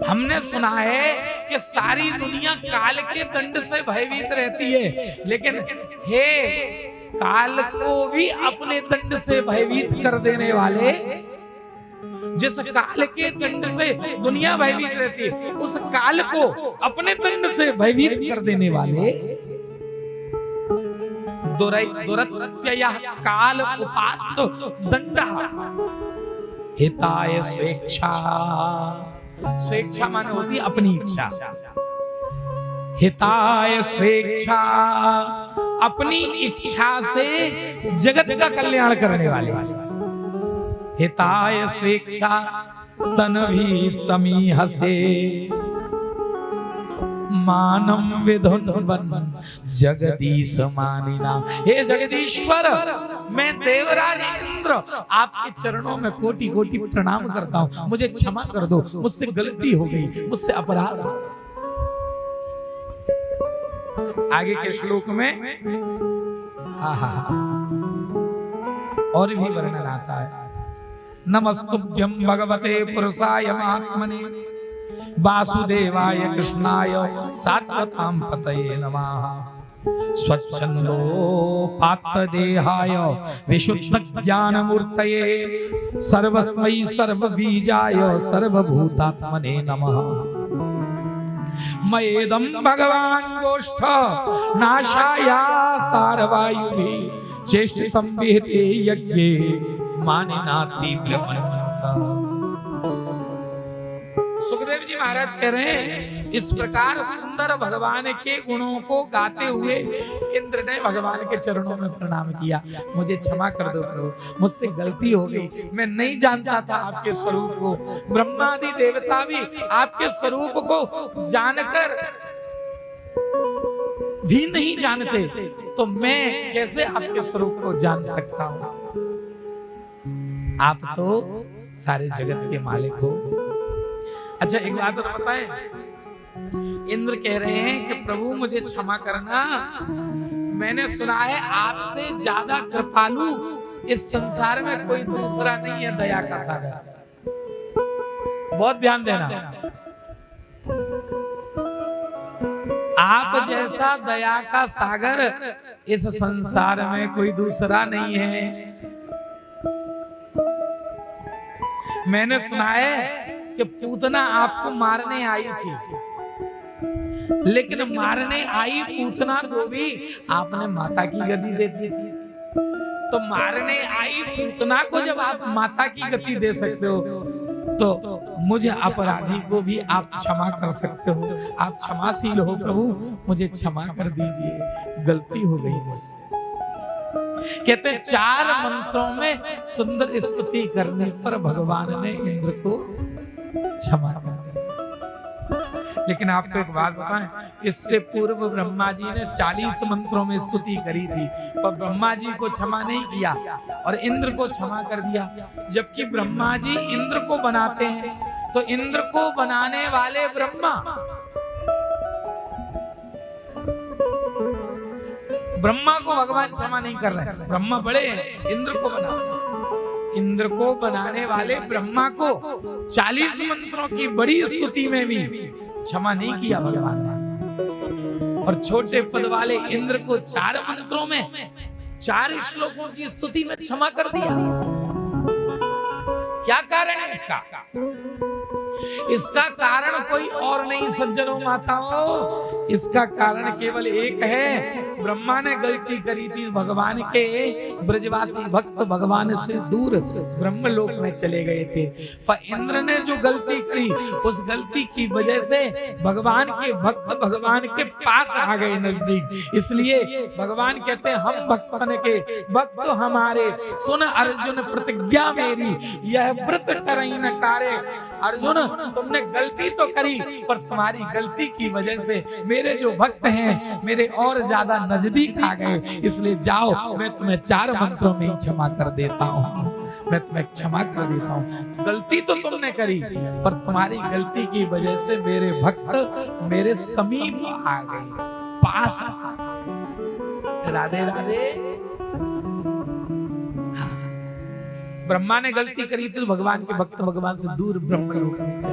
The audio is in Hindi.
हमने सुना है कि सारी दुनिया काल के दंड से भयभीत रहती है, लेकिन हे काल को भी अपने दंड से भयभीत कर देने वाले, जिस काल के दंड से दुनिया भयभीत रहती है, उस काल को अपने दंड से भयभीत कर देने वाले दुरत्ययः काल उपात्त दंडः हिताय स्वेच्छा। स्वेच्छा माने होती है अपनी इच्छा। हिताय स्वेच्छा, अपनी इच्छा से जगत का कल्याण करने वाले। हिताय स्वेच्छा तनभि समीहसे मानम विधुन्वन जगदीश मानिना। हे जगदीश्वर, मैं देवराज इंद्र आपके चरणों में कोटि कोटि प्रणाम करता हूं, मुझे क्षमा कर दो, मुझसे गलती हो गई, मुझसे अपराध। आगे के श्लोक में और भी वर्णन आता है। नमस्तुभ्यं भगवते पुरुषाय महात्मने वासुदेवाय कृष्णाय सात्वतां पतये नमः। स्वच्छंदोपात्त देहाय विशुद्ध ज्ञानमूर्तये सर्वस्मै सर्वबीजाय सर्वभूतात्मने नमः। मयेदं भगवान् गोष्ठ नाशाया सारवायुभिः चेष्टितं विहिते यज्ञे मानिनाति ब्रह्मण्यता। सुखदेव जी महाराज कह रहे हैं, इस प्रकार सुंदर भगवान के गुणों को गाते हुए इंद्र ने भगवान के चरणों में प्रणाम किया। मुझे क्षमा कर दो प्रभु, मुझसे गलती हो गई, मैं नहीं जानता था आपके स्वरूप को। ब्रह्मादि देवता भी आपके स्वरूप को जानकर भी नहीं जानते, तो मैं कैसे आपके स्वरूप को जान सकता हूं। आप तो सारे जगत के मालिक हो। अच्छा, एक बात और बताएं। इंद्र कह रहे हैं कि प्रभु मुझे क्षमा करना, मैंने सुना है आपसे ज्यादा कृपालु इस संसार में कोई दूसरा नहीं है, दया का सागर। बहुत ध्यान देना, आप जैसा दया का सागर इस संसार में कोई दूसरा नहीं है। मैंने सुना है कि पूतना आपको मारने आई थी, लेकिन मारने आई पूतना को भी आपने माता की गति दे दी थी। तो मारने आई पूतना को जब आप माता की गति दे सकते हो, तो मुझे अपराधी को भी आप क्षमा कर सकते हो। आप क्षमाशील हो प्रभु, मुझे क्षमा कर दीजिए, गलती हो गई मुझसे। कहते 4 मंत्रों में सुंदर स्तुति करने पर भगवान ने इंद्र को क्षमा कर दिया। लेकिन आपको एक बात बताएं, इससे पूर्व ब्रह्मा जी ने 40 मंत्रों में स्तुति करी थी, पर ब्रह्मा जी को क्षमा नहीं किया और इंद्र को क्षमा कर दिया। जबकि ब्रह्मा जी इंद्र को बनाते हैं, तो इंद्र को बनाने वाले ब्रह्मा को भगवान क्षमा नहीं कर रहे। ब्रह्मा बड़े हैं, इंद्र को बनाते हैं। इंद्र को बनाने वाले ब्रह्मा को 40 मंत्रों की बड़ी स्तुति में भी क्षमा नहीं किया भगवान ने, और छोटे पद वाले इंद्र को 4 मंत्रों में 4 श्लोकों की स्तुति में क्षमा कर दिया। क्या कारण है इसका? इसका कारण कोई और नहीं सज्जनों माताओं, इसका कारण केवल एक है। ब्रह्मा ने गलती करी थी, भगवान के ब्रजवासी भक्त भगवान से दूर ब्रह्मलोक में चले गए थे, पर इंद्र ने जो गलती करी, उस गलती की वजह से भगवान के भक्त भगवान के पास आ गए, नजदीक। इसलिए भगवान कहते हैं, हम भक्तन के भक्त हमारे, सुन अर्जुन प्रतिज्ञा मेरी, यह व्रत करई न कारे। अर्जुन, तुमने गलती तो करी, पर तुम्हारी गलती की वजह से मेरे जो भक्त हैं मेरे और ज्यादा नजदीक आ गए। इसलिए जाओ, मैं तुम्हें 4 मंत्रों में ही क्षमा कर देता हूँ, मैं तुम्हें क्षमा कर देता हूँ। गलती तो तुमने करी, पर तुम्हारी गलती की वजह से मेरे भक्त मेरे समीप आ गए, पास आ गए। राधे राधे। ब्रह्मा ने गलती करी तो भगवान के भक्त भगवान से दूर ब्रह्मलोक में चले।